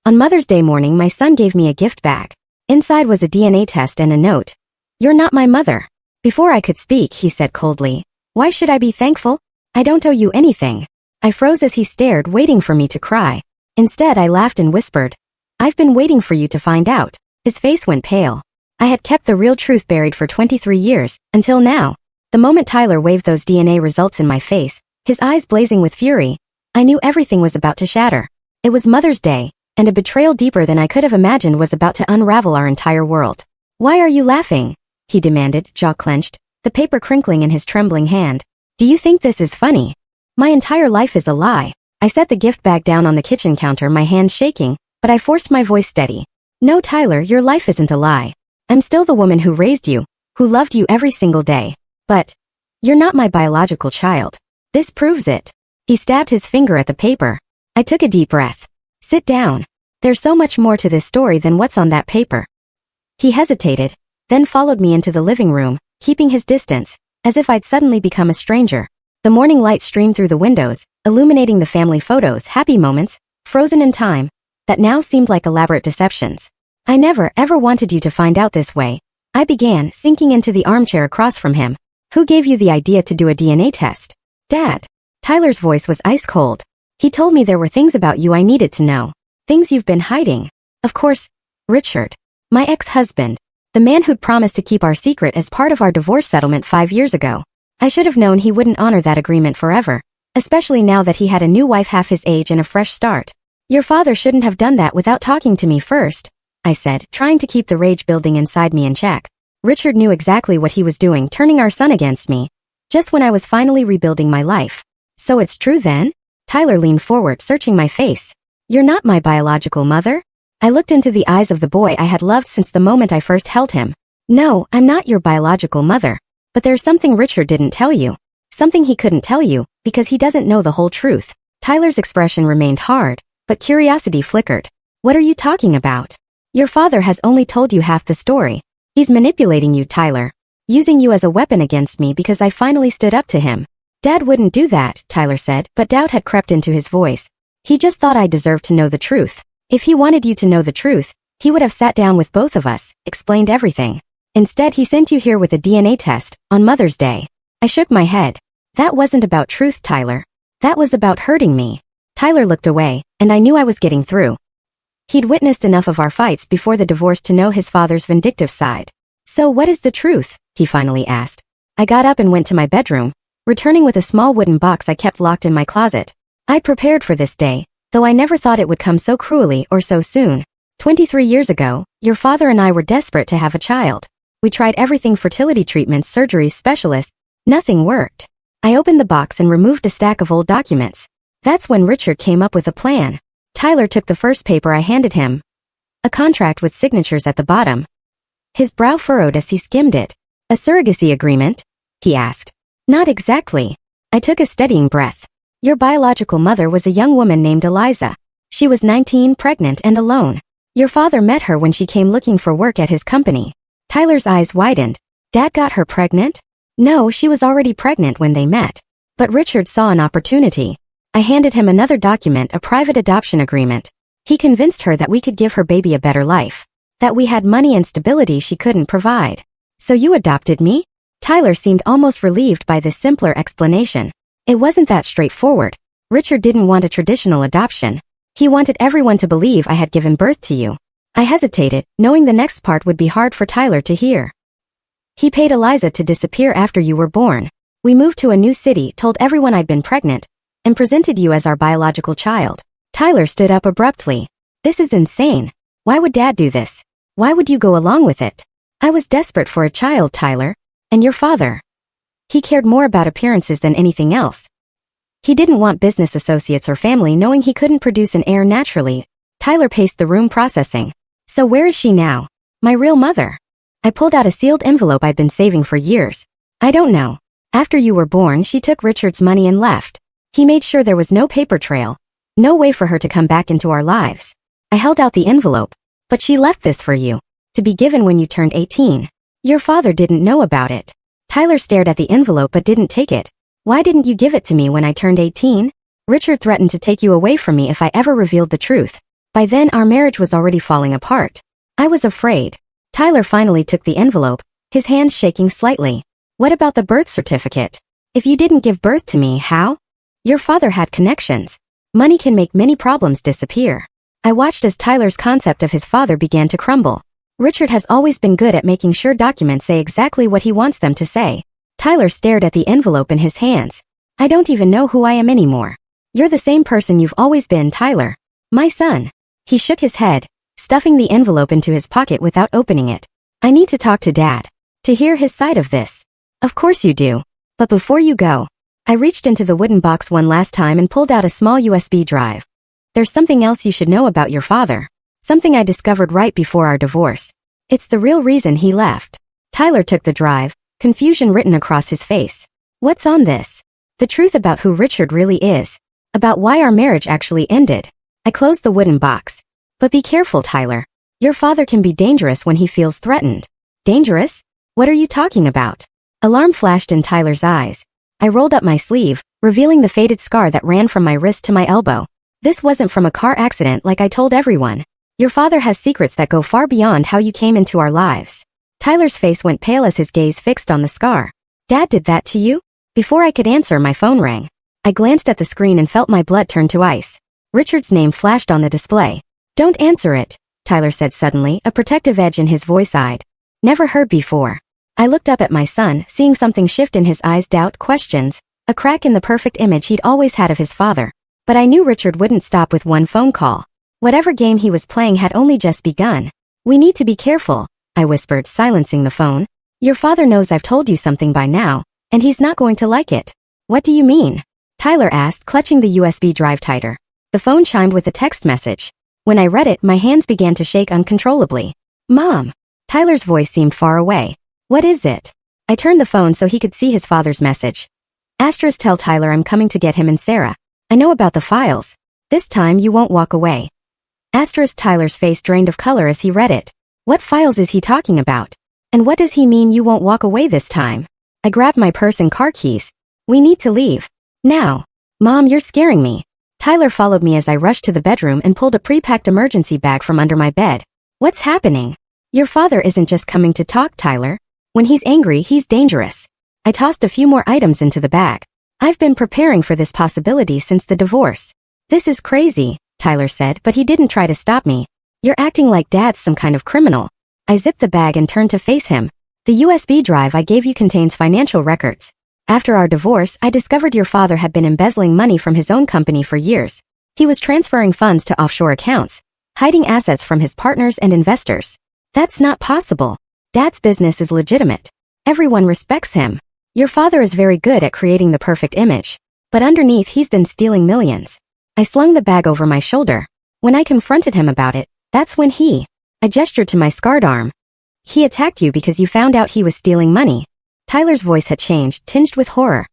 On Mother's Day morning, my son gave me a gift bag. Inside was a DNA test and a note. "You're not my mother." Before I could speak, he said coldly, "Why should I be thankful? I don't owe you anything." I froze as he stared, waiting for me to cry. Instead, I laughed and whispered, "I've been waiting for you to find out." His face went pale. I had kept the real truth buried for 23 years, until now. The moment Tyler waved those DNA results in my face, his eyes blazing with fury, I knew everything was about to shatter. It was Mother's Day, and a betrayal deeper than I could have imagined was about to unravel our entire world. "Why are you laughing?" he demanded, jaw clenched, the paper crinkling in his trembling hand. "Do you think this is funny? My entire life is a lie." I set the gift bag down on the kitchen counter, my hands shaking, but I forced my voice steady. "No, Tyler, your life isn't a lie. I'm still the woman who raised you, who loved you every single day. But you're not my biological child. This proves it." He stabbed his finger at the paper. I took a deep breath. "Sit down. There's so much more to this story than what's on that paper." He hesitated, then followed me into the living room, keeping his distance, as if I'd suddenly become a stranger. The morning light streamed through the windows, illuminating the family photos, happy moments, frozen in time, that now seemed like elaborate deceptions. "I never, ever wanted you to find out this way," I began, sinking into the armchair across from him. "Who gave you the idea to do a DNA test?" "Dad." Tyler's voice was ice cold. "He told me there were things about you I needed to know. Things you've been hiding." "Of course, Richard. My ex-husband. The man who'd promised to keep our secret as part of our divorce settlement 5 years ago. I should have known he wouldn't honor that agreement forever, especially now that he had a new wife half his age and a fresh start. Your father shouldn't have done that without talking to me first," I said, trying to keep the rage building inside me in check. Richard knew exactly what he was doing, turning our son against me, just when I was finally rebuilding my life. "So it's true then?" Tyler leaned forward, searching my face. "You're not my biological mother?" I looked into the eyes of the boy I had loved since the moment I first held him. "No, I'm not your biological mother. But there's something Richard didn't tell you. Something he couldn't tell you, because he doesn't know the whole truth." Tyler's expression remained hard, but curiosity flickered. "What are you talking about? Your father has only told you half the story. He's manipulating you, Tyler. Using you as a weapon against me because I finally stood up to him." "Dad wouldn't do that," Tyler said, but doubt had crept into his voice. "He just thought I deserved to know the truth. If he wanted you to know the truth, he would have sat down with both of us, explained everything. Instead, he sent you here with a DNA test, on Mother's Day." I shook my head. "That wasn't about truth, Tyler. That was about hurting me." Tyler looked away, and I knew I was getting through. He'd witnessed enough of our fights before the divorce to know his father's vindictive side. "So what is the truth?" he finally asked. I got up and went to my bedroom, returning with a small wooden box I kept locked in my closet. I'd prepared for this day, though I never thought it would come so cruelly or so soon. 23 years ago, your father and I were desperate to have a child. We tried everything: fertility treatments, surgeries, specialists. Nothing worked. I opened the box and removed a stack of old documents. That's when Richard came up with a plan. Tyler took the first paper I handed him. A contract with signatures at the bottom. His brow furrowed as he skimmed it. "A surrogacy agreement?" he asked. "Not exactly." I took a steadying breath. "Your biological mother was a young woman named Eliza. She was 19, pregnant and alone. Your father met her when she came looking for work at his company." Tyler's eyes widened. "Dad got her pregnant?" "No, she was already pregnant when they met. But Richard saw an opportunity." I handed him another document, a private adoption agreement. "He convinced her that we could give her baby a better life. That we had money and stability she couldn't provide." "So you adopted me?" Tyler seemed almost relieved by this simpler explanation. "It wasn't that straightforward. Richard didn't want a traditional adoption. He wanted everyone to believe I had given birth to you." I hesitated, knowing the next part would be hard for Tyler to hear. "He paid Eliza to disappear after you were born. We moved to a new city, told everyone I'd been pregnant, and presented you as our biological child." Tyler stood up abruptly. "This is insane. Why would Dad do this? Why would you go along with it?" "I was desperate for a child, Tyler. And your father. He cared more about appearances than anything else. He didn't want business associates or family knowing he couldn't produce an heir naturally." Tyler paced the room, processing. "So where is she now? My real mother?" I pulled out a sealed envelope I'd been saving for years. "I don't know. After you were born, she took Richard's money and left. He made sure there was no paper trail. No way for her to come back into our lives." I held out the envelope. "But she left this for you, to be given when you turned 18. Your father didn't know about it." Tyler stared at the envelope but didn't take it. "Why didn't you give it to me when I turned 18? Richard threatened to take you away from me if I ever revealed the truth. By then our marriage was already falling apart. I was afraid. Tyler finally took the envelope, his hands shaking slightly. What about the birth certificate? If you didn't give birth to me, how? Your father had connections. Money can make many problems disappear. I watched as Tyler's concept of his father began to crumble. Richard has always been good at making sure documents say exactly what he wants them to say. Tyler stared at the envelope in his hands. I don't even know who I am anymore. You're the same person you've always been, Tyler. My son. He shook his head, stuffing the envelope into his pocket without opening it. I need to talk to Dad. To hear his side of this. Of course you do. But before you go, I reached into the wooden box one last time and pulled out a small USB drive. There's something else you should know about your father. Something I discovered right before our divorce. It's the real reason he left. Tyler took the drive, confusion written across his face. What's on this? The truth about who Richard really is. About why our marriage actually ended. I closed the wooden box. But be careful, Tyler. Your father can be dangerous when he feels threatened. Dangerous? What are you talking about? Alarm flashed in Tyler's eyes. I rolled up my sleeve, revealing the faded scar that ran from my wrist to my elbow. This wasn't from a car accident like I told everyone. Your father has secrets that go far beyond how you came into our lives. Tyler's face went pale as his gaze fixed on the scar. Dad did that to you? Before I could answer, my phone rang. I glanced at the screen and felt my blood turn to ice. Richard's name flashed on the display. Don't answer it, Tyler said suddenly, a protective edge in his voice. I'd never heard before. I looked up at my son, seeing something shift in his eyes, doubt, questions, a crack in the perfect image he'd always had of his father. But I knew Richard wouldn't stop with one phone call. Whatever game he was playing had only just begun. We need to be careful, I whispered, silencing the phone. Your father knows I've told you something by now, and he's not going to like it. What do you mean? Tyler asked, clutching the USB drive tighter. The phone chimed with a text message. When I read it, my hands began to shake uncontrollably. Mom. Tyler's voice seemed far away. What is it? I turned the phone so he could see his father's message. Asterisk, tell Tyler I'm coming to get him and Sarah. I know about the files. This time you won't walk away. Asterisk, Tyler's face drained of color as he read it. What files is he talking about? And what does he mean you won't walk away this time? I grabbed my purse and car keys. We need to leave. Now. Mom, you're scaring me. Tyler followed me as I rushed to the bedroom and pulled a pre-packed emergency bag from under my bed. What's happening? Your father isn't just coming to talk, Tyler. When he's angry, he's dangerous. I tossed a few more items into the bag. I've been preparing for this possibility since the divorce. This is crazy, Tyler said, but he didn't try to stop me. You're acting like Dad's some kind of criminal. I zipped the bag and turned to face him. The USB drive I gave you contains financial records. After our divorce, I discovered your father had been embezzling money from his own company for years. He was transferring funds to offshore accounts, hiding assets from his partners and investors. That's not possible. Dad's business is legitimate. Everyone respects him. Your father is very good at creating the perfect image. But underneath, he's been stealing millions. I slung the bag over my shoulder. When I confronted him about it, that's when I gestured to my scarred arm. He attacked you because you found out he was stealing money. Tyler's voice had changed, tinged with horror.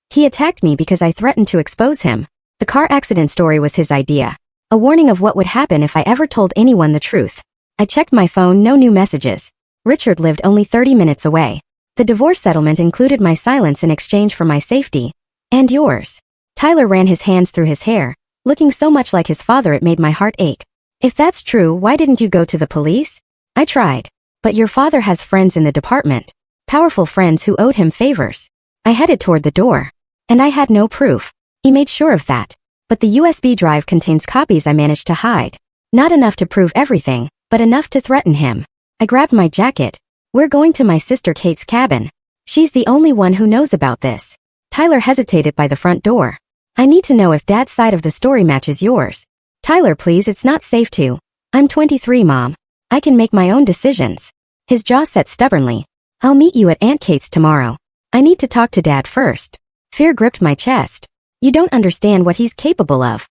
He attacked me because I threatened to expose him. The car accident story was his idea. A warning of what would happen if I ever told anyone the truth. I checked my phone, no new messages. Richard lived only 30 minutes away. The divorce settlement included my silence in exchange for my safety. And yours. Tyler ran his hands through his hair, looking so much like his father it made my heart ache. If that's true, why didn't you go to the police? I tried. But your father has friends in the department. Powerful friends who owed him favors. I headed toward the door. And I had no proof. He made sure of that. But the USB drive contains copies I managed to hide. Not enough to prove everything, but enough to threaten him. I grabbed my jacket. We're going to my sister Kate's cabin. She's the only one who knows about this. Tyler hesitated by the front door. I need to know if Dad's side of the story matches yours. Tyler, please, it's not safe to. I'm 23, Mom. I can make my own decisions. His jaw set stubbornly. I'll meet you at Aunt Kate's tomorrow. I need to talk to Dad first. Fear gripped my chest. You don't understand what he's capable of.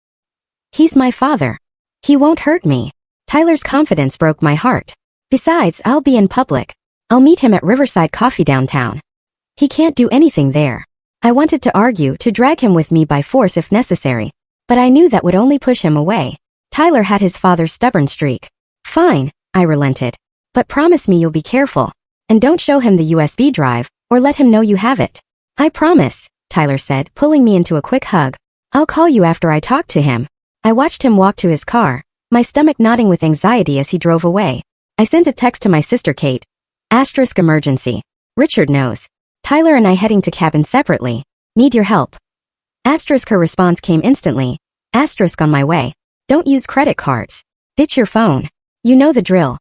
He's my father. He won't hurt me. Tyler's confidence broke my heart. Besides, I'll be in public. I'll meet him at Riverside Coffee downtown. He can't do anything there. I wanted to argue, to drag him with me by force if necessary. But I knew that would only push him away. Tyler had his father's stubborn streak. Fine, I relented. But promise me you'll be careful. And don't show him the USB drive, or let him know you have it. I promise, Tyler said, pulling me into a quick hug. I'll call you after I talk to him. I watched him walk to his car, my stomach knotting with anxiety as he drove away. I sent a text to my sister Kate. Asterisk emergency. Richard knows. Tyler and I heading to cabin separately. Need your help. Asterisk her response came instantly. Asterisk on my way. Don't use credit cards. Ditch your phone. You know the drill.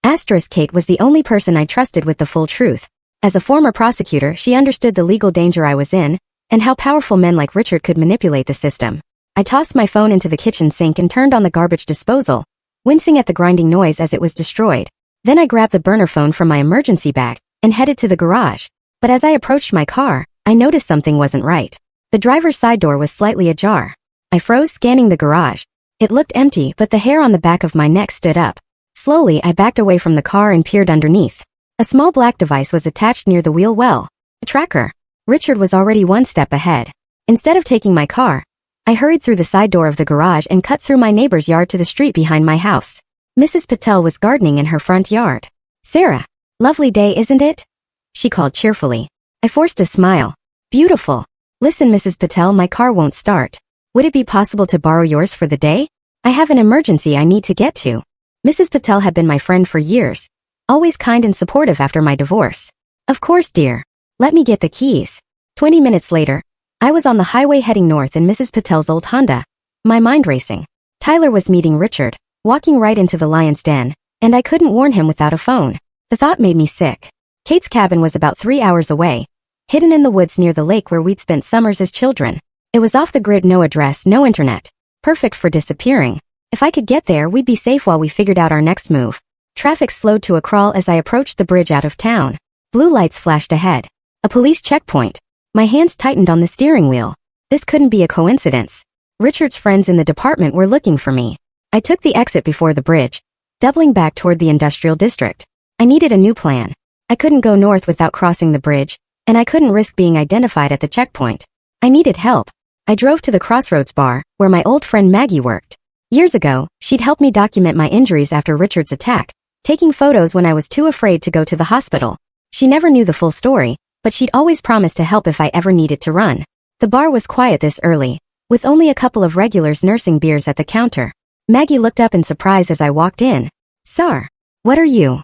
Asterisk Kate was the only person I trusted with the full truth. As a former prosecutor, she understood the legal danger I was in, and how powerful men like Richard could manipulate the system. I tossed my phone into the kitchen sink and turned on the garbage disposal, wincing at the grinding noise as it was destroyed. Then I grabbed the burner phone from my emergency bag and headed to the garage. But as I approached my car, I noticed something wasn't right. The driver's side door was slightly ajar. I froze, scanning the garage. It looked empty, but the hair on the back of my neck stood up. Slowly, I backed away from the car and peered underneath. A small black device was attached near the wheel well. A tracker. Richard was already one step ahead. Instead of taking my car, I hurried through the side door of the garage and cut through my neighbor's yard to the street behind my house. Mrs. Patel was gardening in her front yard. Sarah, lovely day, isn't it? She called cheerfully. I forced a smile. Beautiful. Listen, Mrs. Patel, my car won't start. Would it be possible to borrow yours for the day? I have an emergency I need to get to. Mrs. Patel had been my friend for years, always kind and supportive after my divorce. Of course, dear. Let me get the keys. 20 minutes later, I was on the highway heading north in Mrs. Patel's old Honda, my mind racing. Tyler was meeting Richard, walking right into the lion's den, and I couldn't warn him without a phone. The thought made me sick. Kate's cabin was about 3 hours away, hidden in the woods near the lake where we'd spent summers as children. It was off the grid, no address, no internet. Perfect for disappearing. If I could get there, we'd be safe while we figured out our next move. Traffic slowed to a crawl as I approached the bridge out of town. Blue lights flashed ahead. A police checkpoint. My hands tightened on the steering wheel. This couldn't be a coincidence. Richard's friends in the department were looking for me. I took the exit before the bridge, doubling back toward the industrial district. I needed a new plan. I couldn't go north without crossing the bridge, and I couldn't risk being identified at the checkpoint. I needed help. I drove to the Crossroads bar, where my old friend Maggie worked. Years ago, she'd helped me document my injuries after Richard's attack, taking photos when I was too afraid to go to the hospital. She never knew the full story, but she'd always promised to help if I ever needed to run. The bar was quiet this early, with only a couple of regulars nursing beers at the counter. Maggie looked up in surprise as I walked in. Sar, what are you?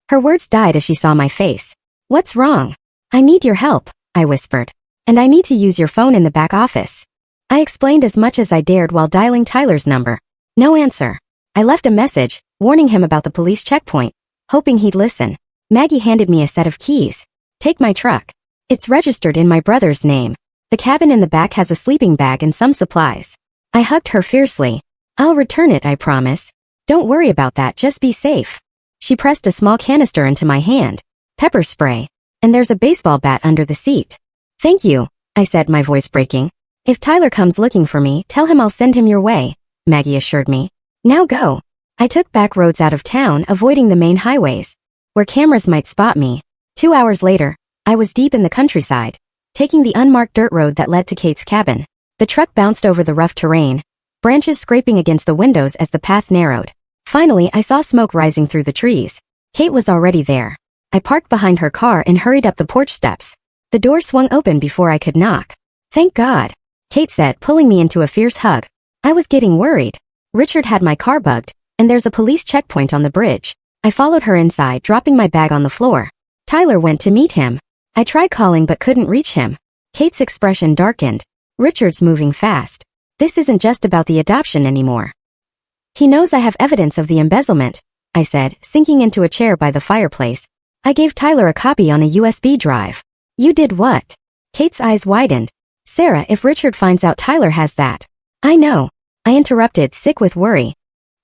Her words died as she saw my face. What's wrong? I need your help, I whispered. And I need to use your phone in the back office. I explained as much as I dared while dialing Tyler's number. No answer. I left a message, warning him about the police checkpoint, hoping he'd listen. Maggie handed me a set of keys. Take my truck. It's registered in my brother's name. The cabin in the back has a sleeping bag and some supplies. I hugged her fiercely. I'll return it, I promise. Don't worry about that, just be safe. She pressed a small canister into my hand. Pepper spray. And there's a baseball bat under the seat. Thank you, I said, my voice breaking. If Tyler comes looking for me, tell him I'll send him your way, Maggie assured me. Now go. I took back roads out of town, avoiding the main highways, where cameras might spot me. 2 hours later, I was deep in the countryside, taking the unmarked dirt road that led to Kate's cabin. The truck bounced over the rough terrain, branches scraping against the windows as the path narrowed. Finally, I saw smoke rising through the trees. Kate was already there. I parked behind her car and hurried up the porch steps. The door swung open before I could knock. Thank God, Kate said, pulling me into a fierce hug. I was getting worried. Richard had my car bugged, and there's a police checkpoint on the bridge. I followed her inside, dropping my bag on the floor. Tyler went to meet him. I tried calling but couldn't reach him. Kate's expression darkened. Richard's moving fast. This isn't just about the adoption anymore. He knows I have evidence of the embezzlement, I said, sinking into a chair by the fireplace. I gave Tyler a copy on a USB drive. You did what? Kate's eyes widened. Sarah, if Richard finds out Tyler has that. I know. I interrupted, sick with worry.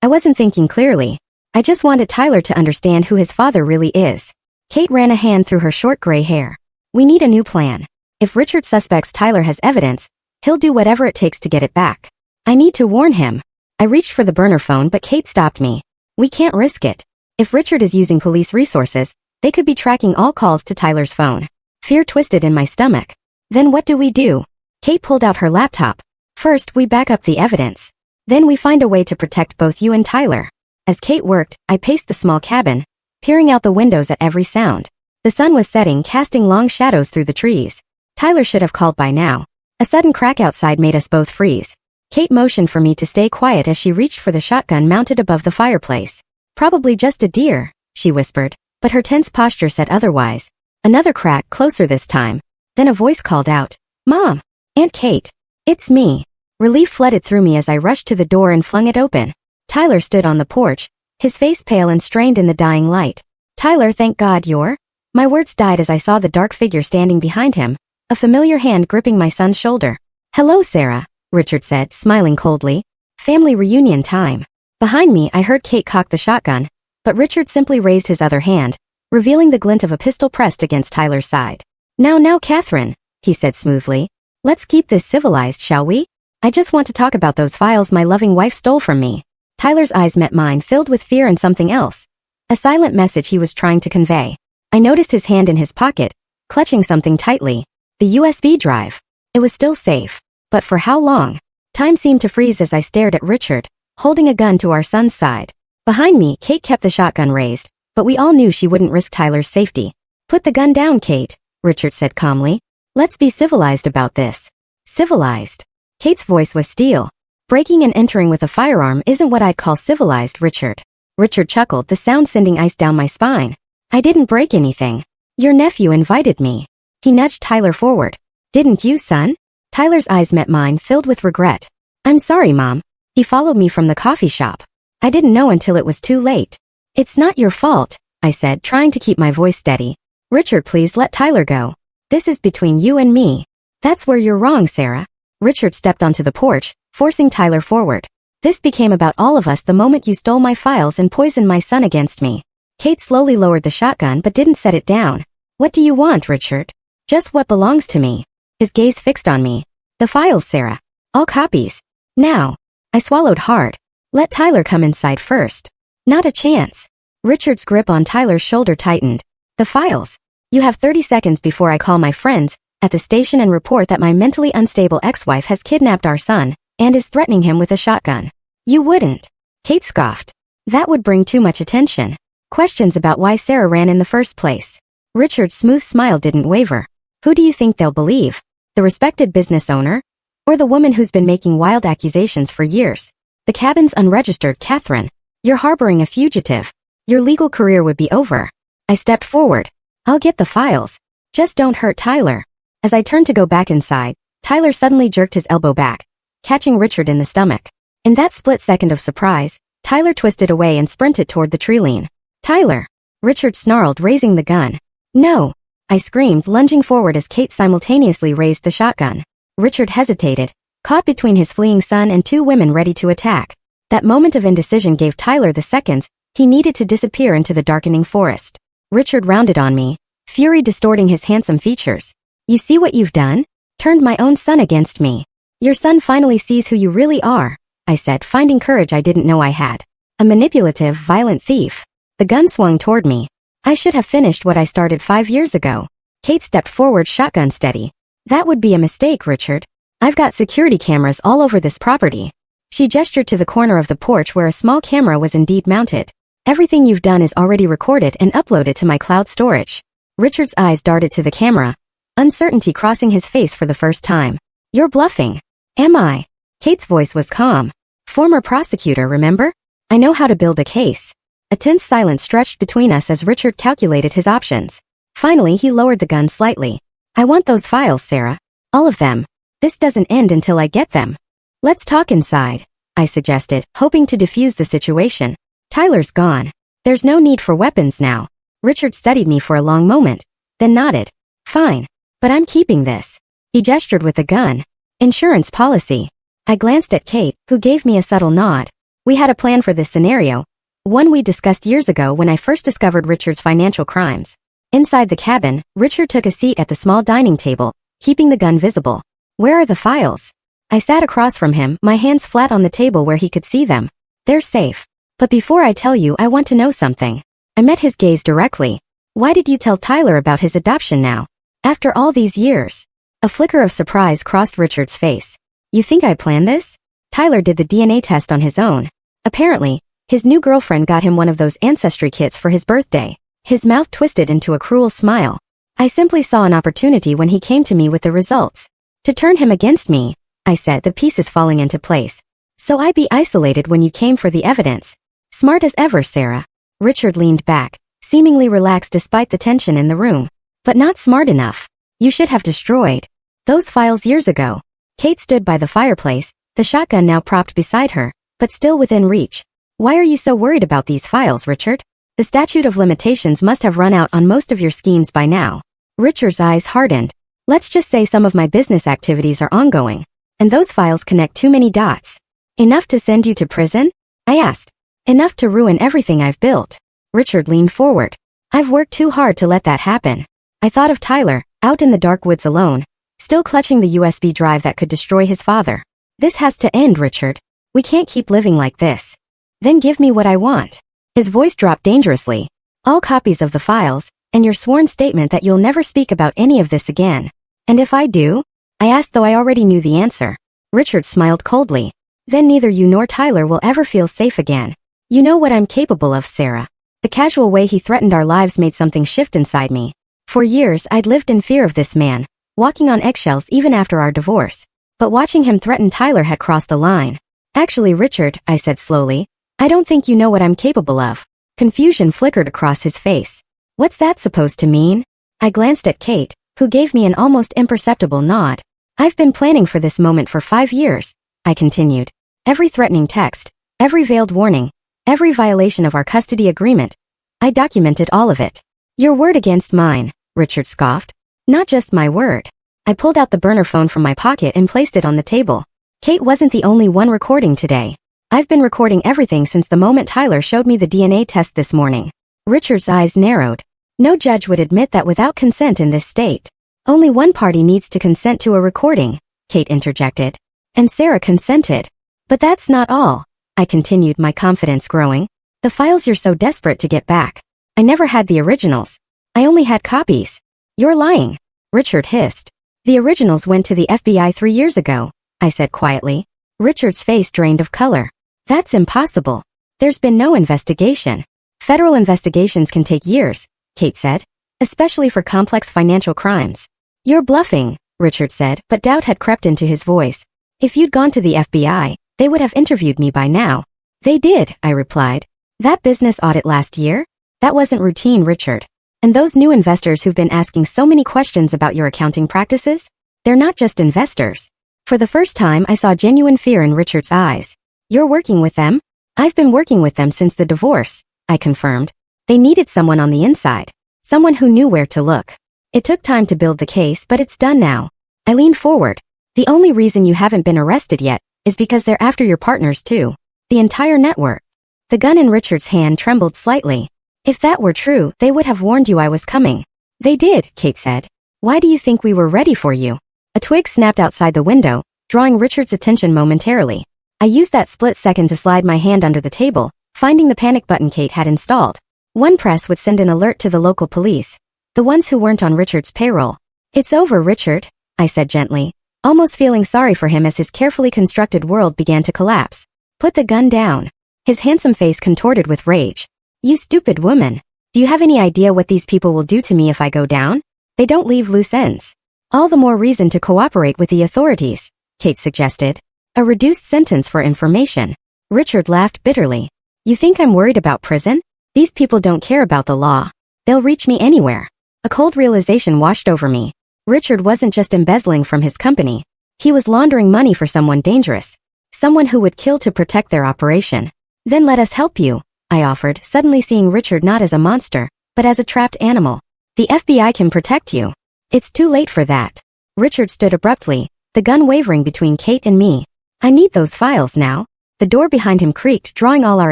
I wasn't thinking clearly. I just wanted Tyler to understand who his father really is. Kate ran a hand through her short gray hair. We need a new plan. If Richard suspects Tyler has evidence, he'll do whatever it takes to get it back. I need to warn him. I reached for the burner phone, but Kate stopped me. We can't risk it. If Richard is using police resources, they could be tracking all calls to Tyler's phone. Fear twisted in my stomach. Then what do we do? Kate pulled out her laptop. First, we back up the evidence. Then we find a way to protect both you and Tyler. As Kate worked, I paced the small cabin, peering out the windows at every sound. The sun was setting, casting long shadows through the trees. Tyler should have called by now. A sudden crack outside made us both freeze. Kate motioned for me to stay quiet as she reached for the shotgun mounted above the fireplace. Probably just a deer, she whispered, but her tense posture said otherwise. Another crack, closer this time. Then a voice called out, "Mom! Aunt Kate! It's me!" Relief flooded through me as I rushed to the door and flung it open. Tyler stood on the porch, his face pale and strained in the dying light. "Tyler, thank God you're—" My words died as I saw the dark figure standing behind him, a familiar hand gripping my son's shoulder. "Hello, Sarah," Richard said, smiling coldly. "Family reunion time." Behind me, I heard Kate cock the shotgun, but Richard simply raised his other hand, revealing the glint of a pistol pressed against Tyler's side. Now, Catherine," he said smoothly. "Let's keep this civilized, shall we? I just want to talk about those files my loving wife stole from me." Tyler's eyes met mine, filled with fear and something else. A silent message he was trying to convey. I noticed his hand in his pocket, clutching something tightly. The USB drive. It was still safe. But for how long? Time seemed to freeze as I stared at Richard, holding a gun to our son's side. Behind me, Kate kept the shotgun raised, but we all knew she wouldn't risk Tyler's safety. "Put the gun down, Kate," Richard said calmly. "Let's be civilized about this." Civilized? Kate's voice was steel. "Breaking and entering with a firearm isn't what I'd call civilized, Richard." Richard chuckled, the sound sending ice down my spine. "I didn't break anything. Your nephew invited me." He nudged Tyler forward. "Didn't you, son?" Tyler's eyes met mine, filled with regret. "I'm sorry, Mom. He followed me from the coffee shop. I didn't know until it was too late." "It's not your fault," I said, trying to keep my voice steady. "Richard, please let Tyler go. This is between you and me." "That's where you're wrong, Sarah." Richard stepped onto the porch, forcing Tyler forward. "This became about all of us the moment you stole my files and poisoned my son against me." Kate slowly lowered the shotgun but didn't set it down. "What do you want, Richard?" "Just what belongs to me." His gaze fixed on me. "The files, Sarah. All copies. Now." I swallowed hard. "Let Tyler come inside first." "Not a chance." Richard's grip on Tyler's shoulder tightened. "The files. You have 30 seconds before I call my friends at the station and report that my mentally unstable ex-wife has kidnapped our son and is threatening him with a shotgun." "You wouldn't." Kate scoffed. "That would bring too much attention. Questions about why Sarah ran in the first place." Richard's smooth smile didn't waver. "Who do you think they'll believe? The respected business owner? Or the woman who's been making wild accusations for years? The cabin's unregistered, Catherine. You're harboring a fugitive. Your legal career would be over." I stepped forward. "I'll get the files. Just don't hurt Tyler." As I turned to go back inside, Tyler suddenly jerked his elbow back, catching Richard in the stomach. In that split second of surprise, Tyler twisted away and sprinted toward the tree-line. "Tyler!" Richard snarled, raising the gun. "No!" I screamed, lunging forward as Kate simultaneously raised the shotgun. Richard hesitated, caught between his fleeing son and two women ready to attack. That moment of indecision gave Tyler the seconds he needed to disappear into the darkening forest. Richard rounded on me, fury distorting his handsome features. "You see what you've done? Turned my own son against me. Your son finally sees who you really are," I said, finding courage I didn't know I had. "A manipulative, violent thief." The gun swung toward me. "I should have finished what I started 5 years ago." Kate stepped forward, shotgun steady. "That would be a mistake, Richard. I've got security cameras all over this property." She gestured to the corner of the porch where a small camera was indeed mounted. "Everything you've done is already recorded and uploaded to my cloud storage." Richard's eyes darted to the camera, uncertainty crossing his face for the first time. "You're bluffing." "Am I?" Kate's voice was calm. "Former prosecutor, remember? I know how to build a case." A tense silence stretched between us as Richard calculated his options. Finally, he lowered the gun slightly. "I want those files, Sarah. All of them. This doesn't end until I get them." "Let's talk inside," I suggested, hoping to defuse the situation. "Tyler's gone. There's no need for weapons now." Richard studied me for a long moment, then nodded. "Fine. But I'm keeping this." He gestured with the gun. "Insurance policy." I glanced at Kate, who gave me a subtle nod. We had a plan for this scenario, one we discussed years ago when I first discovered Richard's financial crimes. Inside the cabin, Richard took a seat at the small dining table, keeping the gun visible. "Where are the files?" I sat across from him, my hands flat on the table where he could see them. "They're safe. But before I tell you, I want to know something." I met his gaze directly. "Why did you tell Tyler about his adoption now? After all these years?" A flicker of surprise crossed Richard's face. "You think I planned this?" Tyler did the DNA test on his own. Apparently, his new girlfriend got him one of those ancestry kits for his birthday. His mouth twisted into a cruel smile. "I simply saw an opportunity when he came to me with the results. To turn him against me." I said, the pieces falling into place. So I be isolated when you came for the evidence. Smart as ever, Sarah. Richard leaned back, seemingly relaxed despite the tension in the room. But not smart enough. You should have destroyed those files years ago. Kate stood by the fireplace, the shotgun now propped beside her, but still within reach. Why are you so worried about these files, Richard? The statute of limitations must have run out on most of your schemes by now. Richard's eyes hardened. Let's just say some of my business activities are ongoing, and those files connect too many dots. Enough to send you to prison? I asked. Enough to ruin everything I've built. Richard leaned forward. I've worked too hard to let that happen. I thought of Tyler, out in the dark woods alone, still clutching the USB drive that could destroy his father. This has to end, Richard. We can't keep living like this. Then give me what I want. His voice dropped dangerously. All copies of the files, and your sworn statement that you'll never speak about any of this again. And if I do? I asked, though I already knew the answer. Richard smiled coldly. Then neither you nor Tyler will ever feel safe again. You know what I'm capable of, Sarah. The casual way he threatened our lives made something shift inside me. For years I'd lived in fear of this man, walking on eggshells even after our divorce. But watching him threaten Tyler had crossed a line. Actually, Richard, I said slowly, I don't think you know what I'm capable of. Confusion flickered across his face. What's that supposed to mean? I glanced at Kate, who gave me an almost imperceptible nod. I've been planning for this moment for 5 years, I continued. Every threatening text, every veiled warning, every violation of our custody agreement. I documented all of it. Your word against mine, Richard scoffed. Not just my word. I pulled out the burner phone from my pocket and placed it on the table. Kate wasn't the only one recording today. I've been recording everything since the moment Tyler showed me the DNA test this morning. Richard's eyes narrowed. No judge would admit that without consent in this state. Only one party needs to consent to a recording, Kate interjected. And Sarah consented. But that's not all, I continued, my confidence growing. The files you're so desperate to get back. I never had the originals. I only had copies. You're lying, Richard hissed. The originals went to the FBI 3 years ago, I said quietly. Richard's face drained of color. That's impossible. There's been no investigation. Federal investigations can take years, Kate said, especially for complex financial crimes. You're bluffing, Richard said, but doubt had crept into his voice. If you'd gone to the FBI, they would have interviewed me by now. They did, I replied. That business audit last year? That wasn't routine, Richard. And those new investors who've been asking so many questions about your accounting practices? They're not just investors. For the first time, I saw genuine fear in Richard's eyes. You're working with them? I've been working with them since the divorce, I confirmed. They needed someone on the inside. Someone who knew where to look. It took time to build the case, but it's done now. I leaned forward. The only reason you haven't been arrested yet is because they're after your partners too. The entire network. The gun in Richard's hand trembled slightly. If that were true, they would have warned you I was coming. They did, Kate said. Why do you think we were ready for you? A twig snapped outside the window, drawing Richard's attention momentarily. I used that split second to slide my hand under the table, finding the panic button Kate had installed. One press would send an alert to the local police, the ones who weren't on Richard's payroll. It's over, Richard, I said gently, almost feeling sorry for him as his carefully constructed world began to collapse. Put the gun down. His handsome face contorted with rage. You stupid woman. Do you have any idea what these people will do to me if I go down? They don't leave loose ends. All the more reason to cooperate with the authorities, Kate suggested. A reduced sentence for information. Richard laughed bitterly. You think I'm worried about prison? These people don't care about the law. They'll reach me anywhere. A cold realization washed over me. Richard wasn't just embezzling from his company. He was laundering money for someone dangerous. Someone who would kill to protect their operation. Then let us help you, I offered, suddenly seeing Richard not as a monster, but as a trapped animal. The FBI can protect you. It's too late for that. Richard stood abruptly, the gun wavering between Kate and me. I need those files now. The door behind him creaked, drawing all our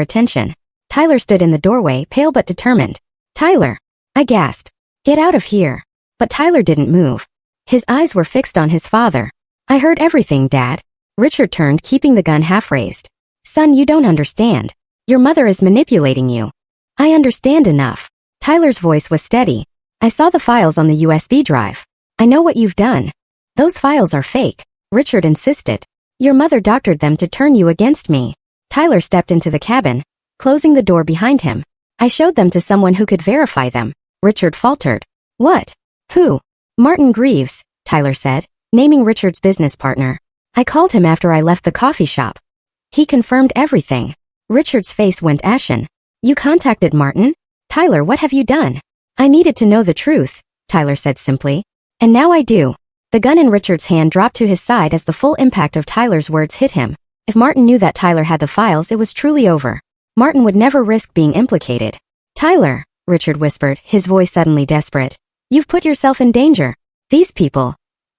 attention. Tyler stood in the doorway, pale but determined. Tyler! I gasped. Get out of here. But Tyler didn't move. His eyes were fixed on his father. I heard everything, Dad. Richard turned, keeping the gun half raised. Son, you don't understand. Your mother is manipulating you. I understand enough. Tyler's voice was steady. I saw the files on the USB drive. I know what you've done. Those files are fake, Richard insisted. Your mother doctored them to turn you against me. Tyler stepped into the cabin, closing the door behind him. I showed them to someone who could verify them. Richard faltered. What? Who? Martin Greaves, Tyler said, naming Richard's business partner. I called him after I left the coffee shop. He confirmed everything. Richard's face went ashen. You contacted Martin? Tyler, what have you done? I needed to know the truth, Tyler said simply. And now I do. The gun in Richard's hand dropped to his side as the full impact of Tyler's words hit him. If Martin knew that Tyler had the files, it was truly over. Martin would never risk being implicated. Tyler, Richard whispered, his voice suddenly desperate. You've put yourself in danger. These people.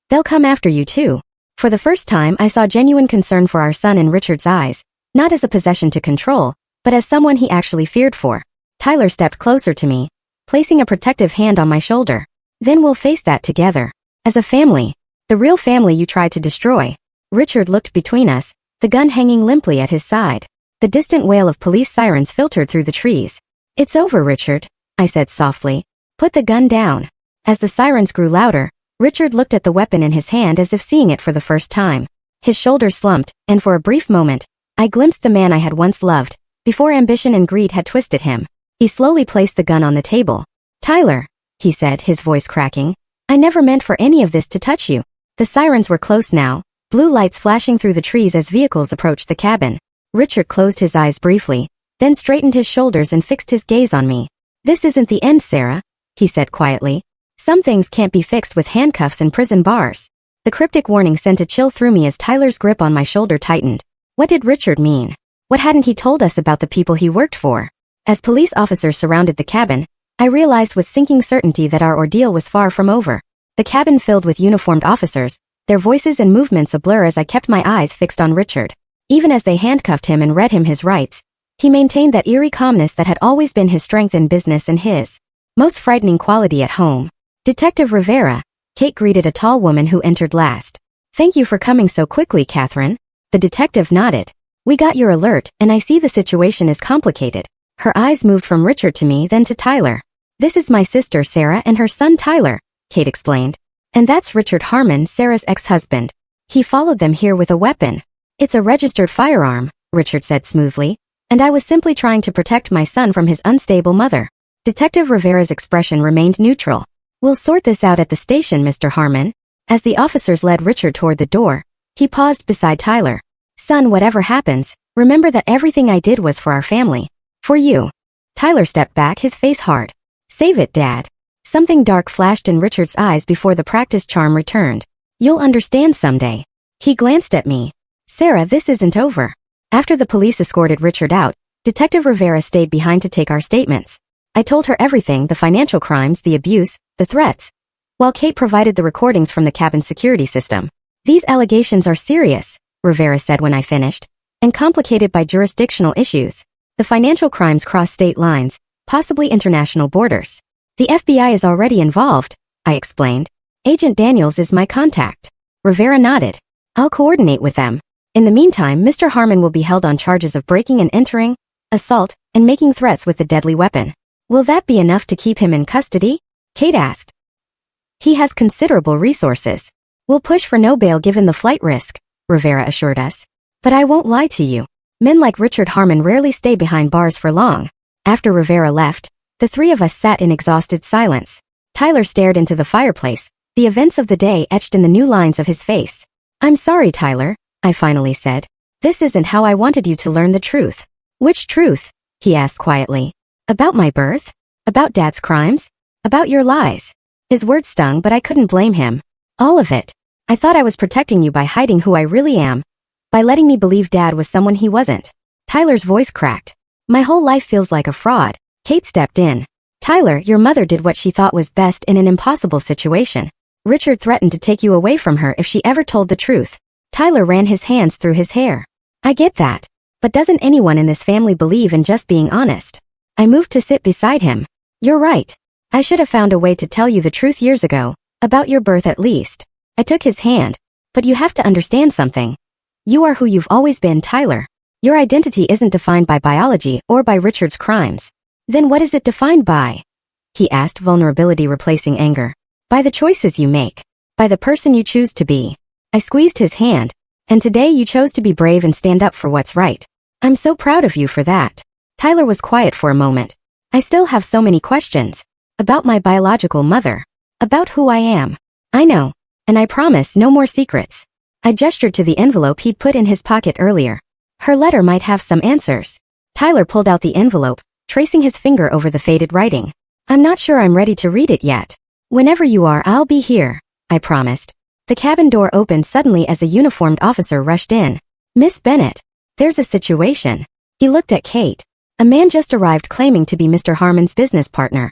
They'll come after you too. For the first time, I saw genuine concern for our son in Richard's eyes, not as a possession to control, but as someone he actually feared for. Tyler stepped closer to me, placing a protective hand on my shoulder. Then we'll face that together. As a family. The real family you tried to destroy. Richard looked between us, the gun hanging limply at his side. The distant wail of police sirens filtered through the trees. It's over, Richard, I said softly. Put the gun down. As the sirens grew louder, Richard looked at the weapon in his hand as if seeing it for the first time. His shoulders slumped, and for a brief moment, I glimpsed the man I had once loved, before ambition and greed had twisted him. He slowly placed the gun on the table. Tyler, he said, his voice cracking. I never meant for any of this to touch you. The sirens were close now, blue lights flashing through the trees as vehicles approached the cabin. Richard closed his eyes briefly, then straightened his shoulders and fixed his gaze on me. This isn't the end, Sarah, he said quietly. Some things can't be fixed with handcuffs and prison bars. The cryptic warning sent a chill through me as Tyler's grip on my shoulder tightened. What did Richard mean? What hadn't he told us about the people he worked for? As police officers surrounded the cabin, I realized with sinking certainty that our ordeal was far from over. The cabin filled with uniformed officers, their voices and movements a blur as I kept my eyes fixed on Richard. Even as they handcuffed him and read him his rights, he maintained that eerie calmness that had always been his strength in business and his most frightening quality at home. Detective Rivera, Kate greeted a tall woman who entered last. Thank you for coming so quickly, Catherine. The detective nodded. We got your alert, and I see the situation is complicated. Her eyes moved from Richard to me, then to Tyler. This is my sister Sarah and her son Tyler, Kate explained. And that's Richard Harmon, Sarah's ex-husband. He followed them here with a weapon. It's a registered firearm, Richard said smoothly, and I was simply trying to protect my son from his unstable mother. Detective Rivera's expression remained neutral. We'll sort this out at the station, Mr. Harmon. As the officers led Richard toward the door, he paused beside Tyler. Son, whatever happens, remember that everything I did was for our family. For you. Tyler stepped back, his face hard. Save it, Dad. Something dark flashed in Richard's eyes before the practice charm returned. You'll understand someday. He glanced at me. Sarah, this isn't over. After the police escorted Richard out, Detective Rivera stayed behind to take our statements. I told her everything, the financial crimes, the abuse, the threats, while Kate provided the recordings from the cabin security system. These allegations are serious, Rivera said when I finished, and complicated by jurisdictional issues. The financial crimes cross state lines, possibly international borders. The FBI is already involved, I explained. Agent Daniels is my contact. Rivera nodded. I'll coordinate with them. In the meantime, Mr. Harmon will be held on charges of breaking and entering, assault, and making threats with the deadly weapon. Will that be enough to keep him in custody? Kate asked. He has considerable resources. We'll push for no bail given the flight risk, Rivera assured us. But I won't lie to you. Men like Richard Harmon rarely stay behind bars for long. After Rivera left, the three of us sat in exhausted silence. Tyler stared into the fireplace, the events of the day etched in the new lines of his face. I'm sorry, Tyler, I finally said. This isn't how I wanted you to learn the truth. Which truth? He asked quietly. About my birth? About Dad's crimes? About your lies? His words stung, but I couldn't blame him. All of it. I thought I was protecting you by hiding who I really am. By letting me believe Dad was someone he wasn't. Tyler's voice cracked. My whole life feels like a fraud. Kate stepped in. Tyler, your mother did what she thought was best in an impossible situation. Richard threatened to take you away from her if she ever told the truth. Tyler ran his hands through his hair. I get that. But doesn't anyone in this family believe in just being honest? I moved to sit beside him. You're right. I should have found a way to tell you the truth years ago. About your birth at least. I took his hand. But you have to understand something. You are who you've always been, Tyler. Your identity isn't defined by biology or by Richard's crimes. Then what is it defined by? He asked, vulnerability replacing anger. By the choices you make. By the person you choose to be. I squeezed his hand. And today you chose to be brave and stand up for what's right. I'm so proud of you for that. Tyler was quiet for a moment. I still have so many questions. About my biological mother. About who I am. I know. And I promise no more secrets. I gestured to the envelope he'd put in his pocket earlier. Her letter might have some answers. Tyler pulled out the envelope, tracing his finger over the faded writing. I'm not sure I'm ready to read it yet. Whenever you are, I'll be here, I promised. The cabin door opened suddenly as a uniformed officer rushed in. Miss Bennett, there's a situation. He looked at Kate. A man just arrived claiming to be Mr. Harmon's business partner.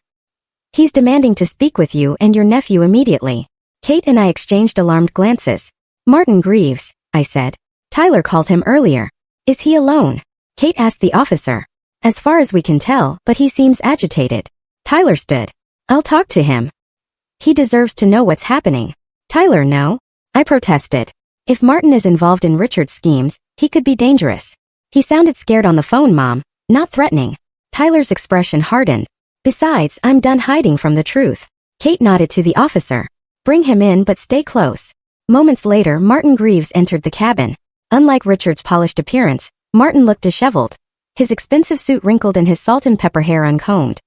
He's demanding to speak with you and your nephew immediately. Kate and I exchanged alarmed glances. Martin Greaves, I said. Tyler called him earlier. Is he alone? Kate asked the officer. As far as we can tell, but he seems agitated. Tyler stood. I'll talk to him. He deserves to know what's happening. Tyler, no. I protested. If Martin is involved in Richard's schemes, he could be dangerous. He sounded scared on the phone, Mom, not threatening. Tyler's expression hardened. Besides, I'm done hiding from the truth. Kate nodded to the officer. Bring him in, but stay close. Moments later, Martin Greaves entered the cabin. Unlike Richard's polished appearance, Martin looked disheveled. His expensive suit wrinkled and his salt and pepper hair uncombed.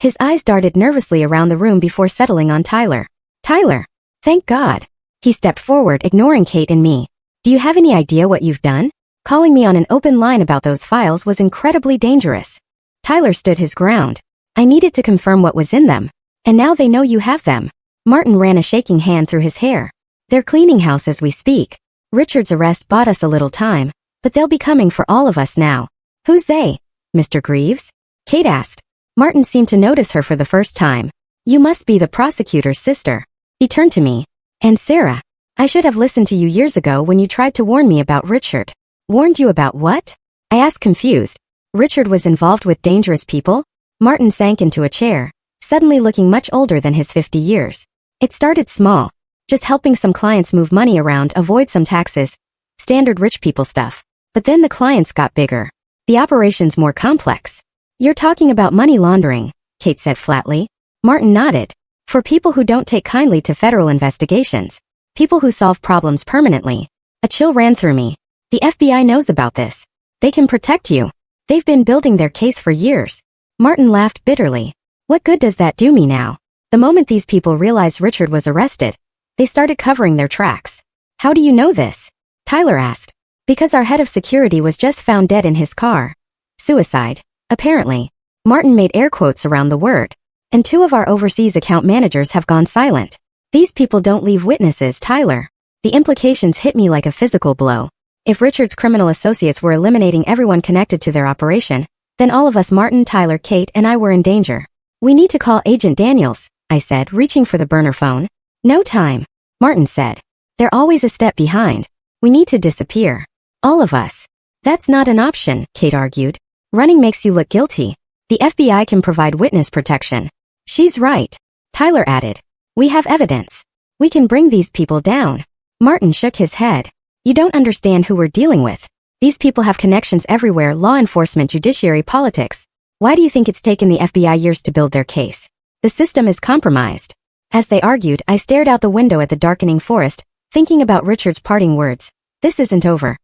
His eyes darted nervously around the room before settling on Tyler. Tyler! Thank God! He stepped forward, ignoring Kate and me. Do you have any idea what you've done? Calling me on an open line about those files was incredibly dangerous. Tyler stood his ground. I needed to confirm what was in them. And now they know you have them. Martin ran a shaking hand through his hair. They're cleaning house as we speak. Richard's arrest bought us a little time, but they'll be coming for all of us now. Who's they? Mr. Greaves? Kate asked. Martin seemed to notice her for the first time. You must be the prosecutor's sister. He turned to me. And Sarah. I should have listened to you years ago when you tried to warn me about Richard. Warned you about what? I asked, confused. Richard was involved with dangerous people? Martin sank into a chair, suddenly looking much older than his 50 years. It started small. Just helping some clients move money around, avoid some taxes. Standard rich people stuff. But then the clients got bigger. The operations more complex. You're talking about money laundering, Kate said flatly. Martin nodded. For people who don't take kindly to federal investigations. People who solve problems permanently. A chill ran through me. The FBI knows about this. They can protect you. They've been building their case for years. Martin laughed bitterly. What good does that do me now? The moment these people realized Richard was arrested, they started covering their tracks. How do you know this? Tyler asked. Because our head of security was just found dead in his car. Suicide, apparently. Martin made air quotes around the word. And 2 of our overseas account managers have gone silent. These people don't leave witnesses, Tyler. The implications hit me like a physical blow. If Richard's criminal associates were eliminating everyone connected to their operation, then all of us, Martin, Tyler, Kate, and I, were in danger. We need to call Agent Daniels, I said, reaching for the burner phone. No time, Martin said. They're always a step behind. We need to disappear. All of us. That's not an option, Kate argued. Running makes you look guilty. The FBI can provide witness protection. She's right, Tyler added. We have evidence. We can bring these people down. Martin shook his head. You don't understand who we're dealing with. These people have connections everywhere: law enforcement, judiciary, politics. Why do you think it's taken the FBI years to build their case? The system is compromised. As they argued, I stared out the window at the darkening forest, thinking about Richard's parting words. This isn't over.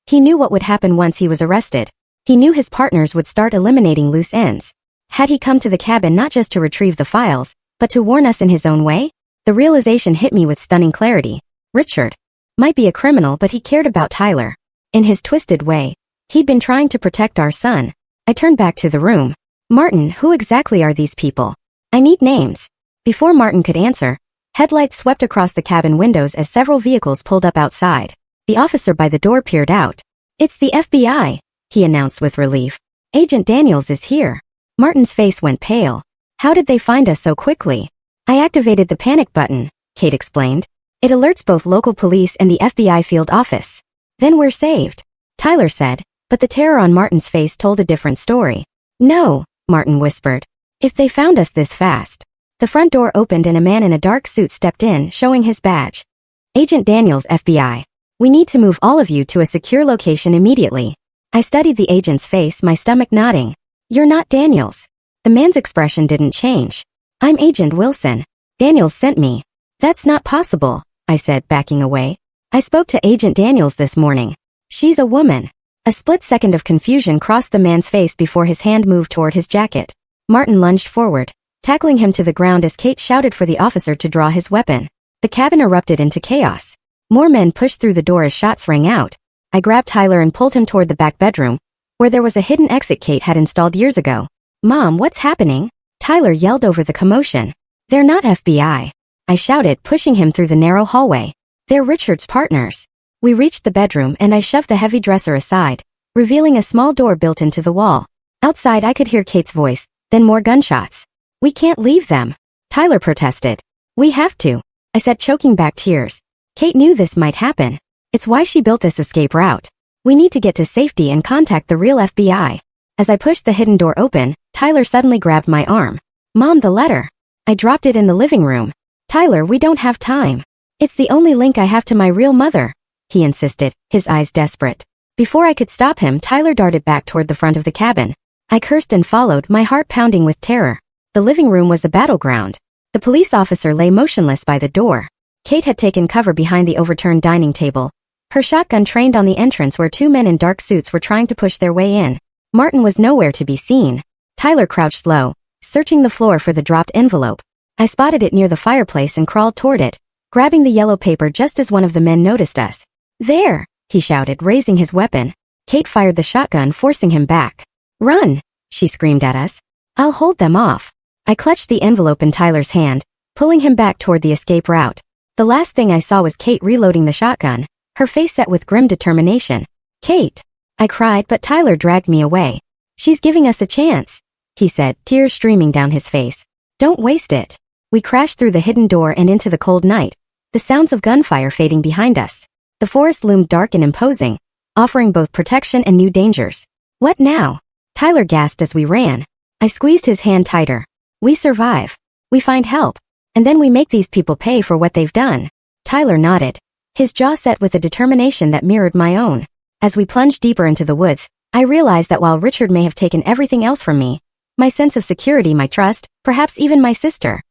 He knew what would happen once he was arrested. He knew his partners would start eliminating loose ends. Had he come to the cabin not just to retrieve the files, but to warn us in his own way? The realization hit me with stunning clarity. Richard might be a criminal, but he cared about Tyler. In his twisted way, he'd been trying to protect our son. I turned back to the room. Martin, who exactly are these people? I need names. Before Martin could answer, headlights swept across the cabin windows as several vehicles pulled up outside. The officer by the door peered out. It's the FBI, he announced with relief. Agent Daniels is here. Martin's face went pale. How did they find us so quickly? I activated the panic button, Kate explained. It alerts both local police and the FBI field office. Then we're saved, Tyler said, but the terror on Martin's face told a different story. No, Martin whispered. If they found us this fast. The front door opened and a man in a dark suit stepped in, showing his badge. Agent Daniels, FBI. We need to move all of you to a secure location immediately. I studied the agent's face, my stomach nodding. You're not Daniels. The man's expression didn't change. I'm Agent Wilson. Daniels sent me. That's not possible, I said, backing away. I spoke to Agent Daniels this morning. She's a woman. A split second of confusion crossed the man's face before his hand moved toward his jacket. Martin lunged forward, tackling him to the ground as Kate shouted for the officer to draw his weapon. The cabin erupted into chaos. More men pushed through the door as shots rang out. I grabbed Tyler and pulled him toward the back bedroom, where there was a hidden exit Kate had installed years ago. "Mom, what's happening?" Tyler yelled over the commotion. "They're not FBI," I shouted, pushing him through the narrow hallway. "They're Richard's partners." We reached the bedroom and I shoved the heavy dresser aside, revealing a small door built into the wall. Outside I could hear Kate's voice, then more gunshots. "We can't leave them," Tyler protested. "We have to," I said, choking back tears. Kate knew this might happen. It's why she built this escape route. We need to get to safety and contact the real FBI. As I pushed the hidden door open, Tyler suddenly grabbed my arm. "Mom, the letter." I dropped it in the living room. "Tyler, we don't have time. It's the only link I have to my real mother," he insisted, his eyes desperate. Before I could stop him, Tyler darted back toward the front of the cabin. I cursed and followed, my heart pounding with terror. The living room was a battleground. The police officer lay motionless by the door. Kate had taken cover behind the overturned dining table, her shotgun trained on the entrance where two men in dark suits were trying to push their way in. Martin was nowhere to be seen. Tyler crouched low, searching the floor for the dropped envelope. I spotted it near the fireplace and crawled toward it, grabbing the yellow paper just as one of the men noticed us. "There!" he shouted, raising his weapon. Kate fired the shotgun, forcing him back. "Run!" she screamed at us. "I'll hold them off." I clutched the envelope in Tyler's hand, pulling him back toward the escape route. The last thing I saw was Kate reloading the shotgun, her face set with grim determination. "Kate!" I cried, but Tyler dragged me away. "She's giving us a chance," he said, tears streaming down his face. "Don't waste it." We crashed through the hidden door and into the cold night, the sounds of gunfire fading behind us. The forest loomed dark and imposing, offering both protection and new dangers. "What now?" Tyler gasped as we ran. I squeezed his hand tighter. "We survive. We find help. And then we make these people pay for what they've done." Tyler nodded, his jaw set with a determination that mirrored my own. As we plunged deeper into the woods, I realized that while Richard may have taken everything else from me, my sense of security, my trust, perhaps even my sister,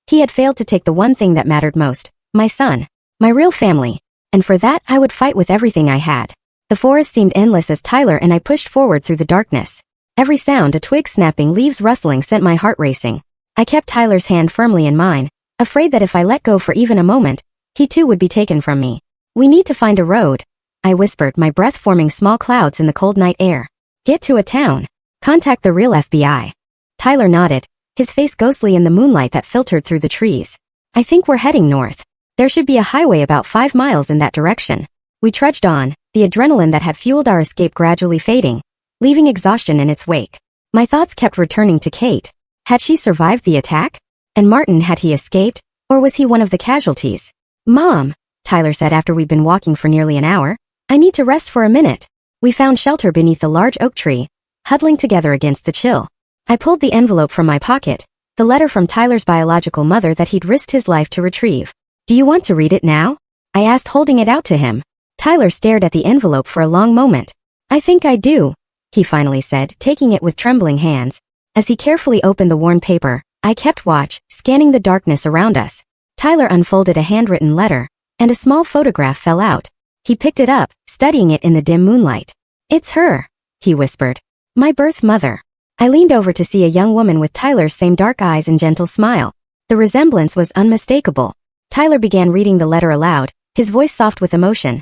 he had failed to take the one thing that mattered most, my son, my real family. And for that, I would fight with everything I had. The forest seemed endless as Tyler and I pushed forward through the darkness. Every sound, a twig snapping, leaves rustling, sent my heart racing. I kept Tyler's hand firmly in mine, afraid that if I let go for even a moment, he too would be taken from me. "We need to find a road," I whispered, my breath forming small clouds in the cold night air. "Get to a town. Contact the real FBI." Tyler nodded, his face ghostly in the moonlight that filtered through the trees. "I think we're heading north. There should be a highway about 5 miles in that direction." We trudged on, the adrenaline that had fueled our escape gradually fading, leaving exhaustion in its wake. My thoughts kept returning to Kate. Had she survived the attack? And Martin, had he escaped? Or was he one of the casualties? "Mom," Tyler said after we'd been walking for nearly an hour, "I need to rest for a minute." We found shelter beneath a large oak tree, huddling together against the chill. I pulled the envelope from my pocket, the letter from Tyler's biological mother that he'd risked his life to retrieve. "Do you want to read it now?" I asked, holding it out to him. Tyler stared at the envelope for a long moment. "I think I do," he finally said, taking it with trembling hands. As he carefully opened the worn paper, I kept watch, scanning the darkness around us. Tyler unfolded a handwritten letter, and a small photograph fell out. He picked it up, studying it in the dim moonlight. "It's her," he whispered. "My birth mother." I leaned over to see a young woman with Tyler's same dark eyes and gentle smile. The resemblance was unmistakable. Tyler began reading the letter aloud, his voice soft with emotion.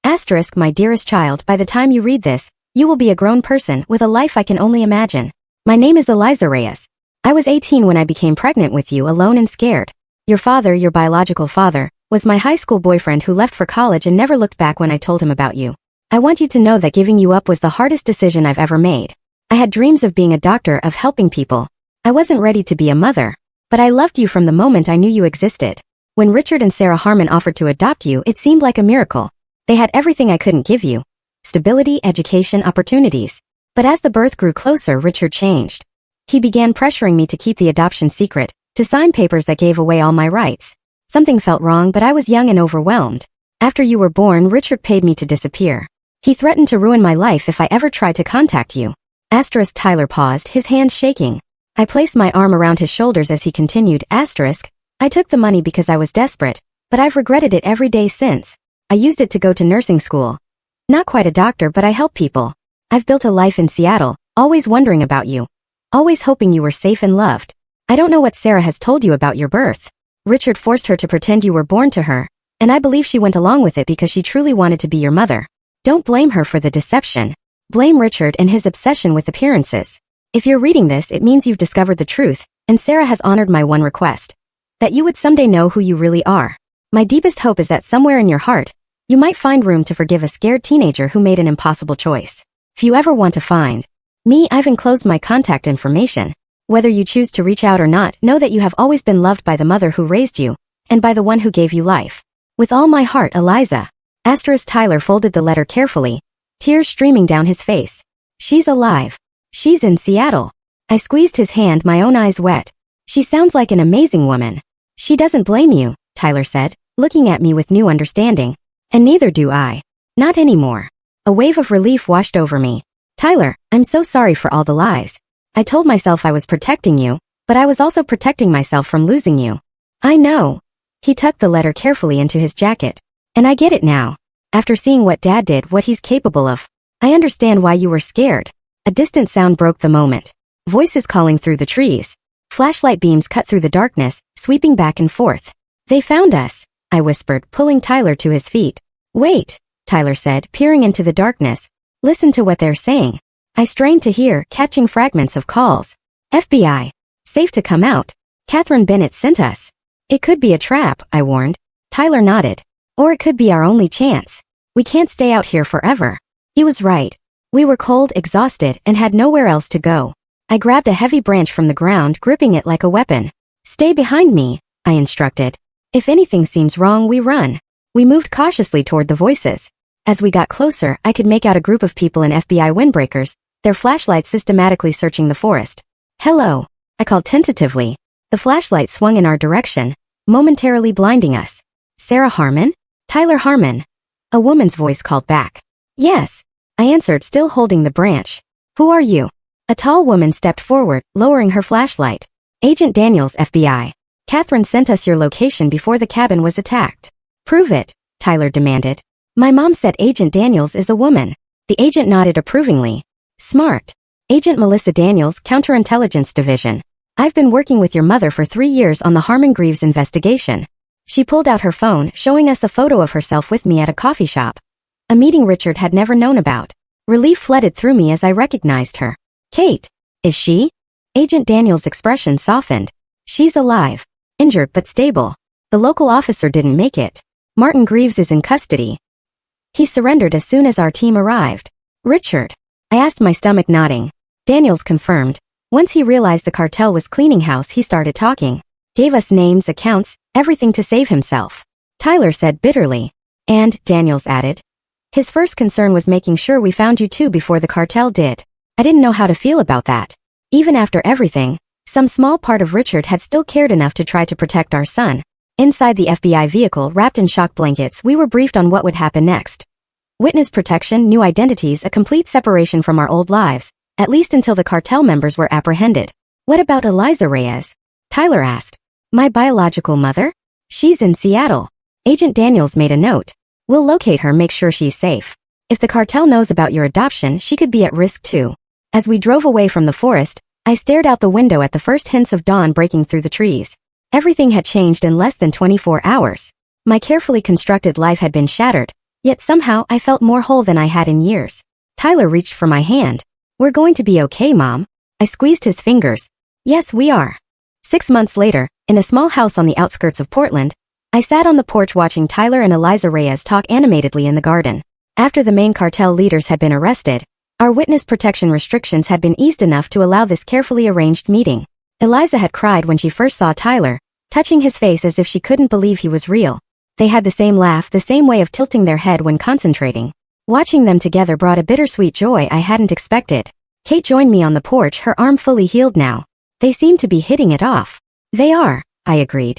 "Asterisk, my dearest child, by the time you read this, you will be a grown person with a life I can only imagine. My name is Eliza Reyes. I was 18 when I became pregnant with you, alone and scared. Your father, your biological father, was my high school boyfriend who left for college and never looked back when I told him about you. I want you to know that giving you up was the hardest decision I've ever made. I had dreams of being a doctor, of helping people. I wasn't ready to be a mother, but I loved you from the moment I knew you existed. When Richard and Sarah Harmon offered to adopt you, it seemed like a miracle. They had everything I couldn't give you: stability, education, opportunities. But as the birth grew closer, Richard changed. He began pressuring me to keep the adoption secret, to sign papers that gave away all my rights. Something felt wrong, but I was young and overwhelmed. After you were born, Richard paid me to disappear. He threatened to ruin my life if I ever tried to contact you. Asterisk. Tyler paused, his hands shaking. I placed my arm around his shoulders as he continued. Asterisk. I took the money because I was desperate, but I've regretted it every day since. I used it to go to nursing school. Not quite a doctor, but I help people. I've built a life in Seattle, always wondering about you. Always hoping you were safe and loved. I don't know what Sarah has told you about your birth. Richard forced her to pretend you were born to her. And I believe she went along with it because she truly wanted to be your mother. Don't blame her for the deception. Blame Richard and his obsession with appearances. If you're reading this, it means you've discovered the truth, and Sarah has honored my one request. That you would someday know who you really are. My deepest hope is that somewhere in your heart, you might find room to forgive a scared teenager who made an impossible choice. If you ever want to find me, I've enclosed my contact information. Whether you choose to reach out or not, know that you have always been loved by the mother who raised you, and by the one who gave you life. With all my heart, Eliza. Tyler folded the letter carefully, tears streaming down his face. She's alive. She's in Seattle. I squeezed his hand, my own eyes wet. She sounds like an amazing woman. She doesn't blame you, Tyler said, looking at me with new understanding. And neither do I. Not anymore. A wave of relief washed over me. Tyler, I'm so sorry for all the lies. I told myself I was protecting you, but I was also protecting myself from losing you. I know. He tucked the letter carefully into his jacket. And I get it now. After seeing what Dad did, what he's capable of. I understand why you were scared. A distant sound broke the moment. Voices calling through the trees. Flashlight beams cut through the darkness, sweeping back and forth. They found us, I whispered, pulling Tyler to his feet. Wait, Tyler said, peering into the darkness. Listen to what they're saying. I strained to hear, catching fragments of calls. FBI. Safe to come out. Catherine Bennett sent us. It could be a trap, I warned. Tyler nodded. Or it could be our only chance. We can't stay out here forever. He was right. We were cold, exhausted, and had nowhere else to go. I grabbed a heavy branch from the ground, gripping it like a weapon. Stay behind me, I instructed. If anything seems wrong, we run. We moved cautiously toward the voices. As we got closer, I could make out a group of people in FBI windbreakers, their flashlights systematically searching the forest. Hello, I called tentatively. The flashlight swung in our direction, momentarily blinding us. Sarah Harmon? Tyler Harmon. A woman's voice called back. Yes, I answered, still holding the branch. Who are you? A tall woman stepped forward, lowering her flashlight. Agent Daniels, FBI. Catherine sent us your location before the cabin was attacked. Prove it, Tyler demanded. My mom said Agent Daniels is a woman. The agent nodded approvingly. Smart. Agent Melissa Daniels, Counterintelligence Division. I've been working with your mother for 3 years on the Harmon-Greaves investigation. She pulled out her phone, showing us a photo of herself with me at a coffee shop. A meeting Richard had never known about. Relief flooded through me as I recognized her. Kate. Is she? Agent Daniels' expression softened. She's alive. Injured but stable. The local officer didn't make it. Martin Greaves is in custody. He surrendered as soon as our team arrived. Richard? I asked, my stomach nodding. Daniels confirmed. Once he realized the cartel was cleaning house, he started talking. Gave us names, accounts, everything to save himself. Tyler said bitterly. And, Daniels added. His first concern was making sure we found you too before the cartel did. I didn't know how to feel about that. Even after everything, some small part of Richard had still cared enough to try to protect our son. Inside the FBI vehicle, wrapped in shock blankets, we were briefed on what would happen next. Witness protection, new identities, a complete separation from our old lives, at least until the cartel members were apprehended. What about Eliza Reyes? Tyler asked. My biological mother? She's in Seattle. Agent Daniels made a note. We'll locate her, make sure she's safe. If the cartel knows about your adoption, she could be at risk too. As we drove away from the forest, I stared out the window at the first hints of dawn breaking through the trees. Everything had changed in less than 24 hours. My carefully constructed life had been shattered, yet somehow I felt more whole than I had in years. Tyler reached for my hand. We're going to be okay, Mom. I squeezed his fingers. Yes, we are. 6 months later, in a small house on the outskirts of Portland, I sat on the porch watching Tyler and Eliza Reyes talk animatedly in the garden. After the main cartel leaders had been arrested, our witness protection restrictions had been eased enough to allow this carefully arranged meeting. Eliza had cried when she first saw Tyler, touching his face as if she couldn't believe he was real. They had the same laugh, the same way of tilting their head when concentrating. Watching them together brought a bittersweet joy I hadn't expected. Kate joined me on the porch, her arm fully healed now. They seemed to be hitting it off. They are, I agreed.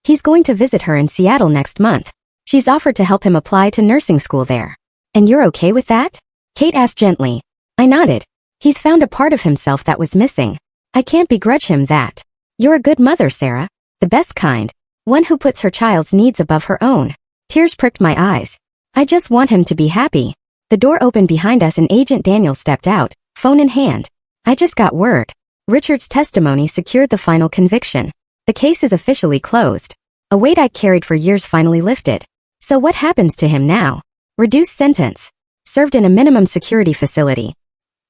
He's going to visit her in Seattle next month. She's offered to help him apply to nursing school there. And you're okay with that? Kate asked gently. I nodded. He's found a part of himself that was missing. I can't begrudge him that. You're a good mother, Sarah. The best kind. One who puts her child's needs above her own. Tears pricked my eyes. I just want him to be happy. The door opened behind us and Agent Daniels stepped out, phone in hand. I just got word. Richard's testimony secured the final conviction. The case is officially closed. A weight I carried for years finally lifted. So what happens to him now? Reduced sentence. Served in a minimum security facility.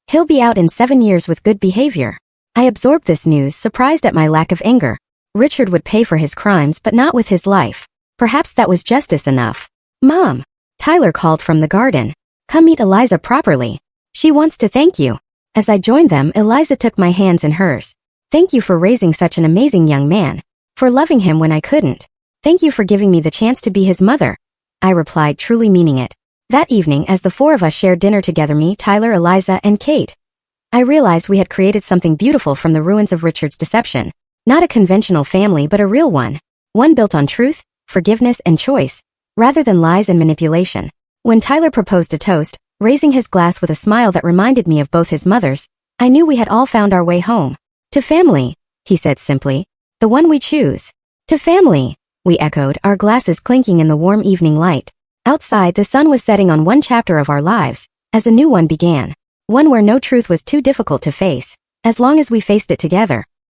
He'll be out in 7 years with good behavior. I absorbed this news, surprised at my lack of anger. Richard would pay for his crimes, but not with his life. Perhaps that was justice enough. Mom! Tyler called from the garden. Come meet Eliza properly. She wants to thank you. As I joined them, Eliza took my hands in hers. Thank you for raising such an amazing young man. For loving him when I couldn't. Thank you for giving me the chance to be his mother. I replied, truly meaning it. That evening, as the 4 of us shared dinner together, me, Tyler, Eliza, and Kate, I realized we had created something beautiful from the ruins of Richard's deception. Not a conventional family, but a real one. One built on truth, forgiveness, and choice, rather than lies and manipulation. When Tyler proposed a toast, raising his glass with a smile that reminded me of both his mothers, I knew we had all found our way home. To family, he said simply. The one we choose. To family, we echoed, our glasses clinking in the warm evening light. Outside, the sun was setting on one chapter of our lives, as a new one began. One where no truth was too difficult to face, as long as we faced it together.